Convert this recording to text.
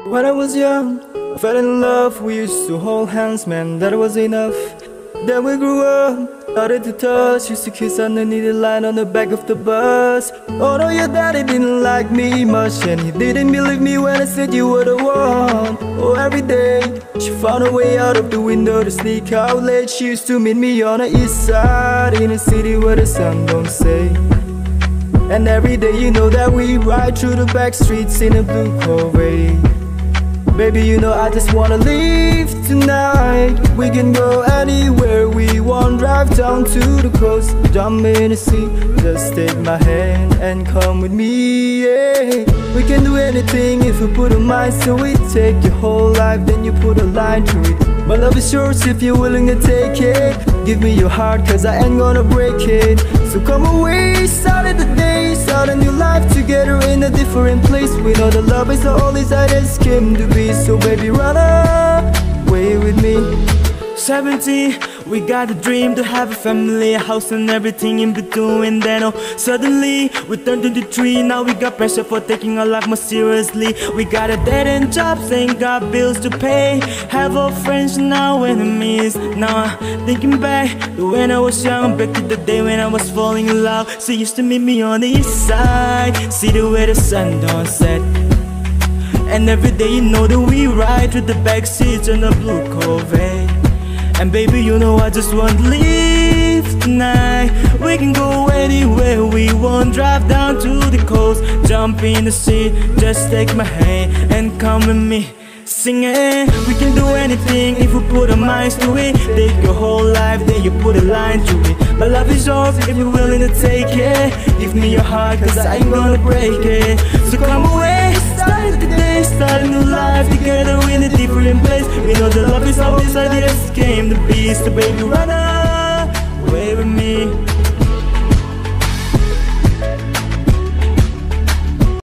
When I was young, I fell in love. We used to hold hands, man, that was enough. Then we grew up, started to touch. Used to kiss underneath the line on the back of the bus. Oh no, your daddy didn't like me much, and he didn't believe me when I said you were the one. Oh, every day she found a way out of the window to sneak out late. She used to meet me on the east side, in a city where the sun don't set. And every day you know that we ride through the back streets in a blue Corvette. Baby, you know I just wanna leave tonight. We can go anywhere we want. Drive down to the coast, jump in the sea. Just take my hand and come with me, yeah. We can do anything if we put a mind to it. Take your whole life, then you put a line through it. My love is yours if you're willing to take it. Give me your heart, cause I ain't gonna break it. So come away, started the day, start a new life together in a different place. We know the love is the only side that's came to be. So baby, run away with me. 17, we got a dream to have a family, a house and everything in between. Then oh, suddenly we turned 23. Now we got pressure for taking our life more seriously. We got a dead-end jobs, ain't got bills to pay. Have our friends, now enemies. Now I'm thinking back to when I was young, back to the day when I was falling in love. She used to meet me on the east side, see the way the sun don't set. And every day you know that we ride through the back seats in a blue Corvette. And baby, you know I just want to leave tonight. We can go anywhere we want. Drive down to the coast, jump in the sea. Just take my hand and come with me. Singing, we can do anything if we put our minds to it. Take your whole life, then you put a line to it. My love is yours if you're willing to take it. Give me your heart, cause I ain't gonna break it. So come away, start the day, start a new life together in a different place. We know the love is always like this came to be. So baby, run out.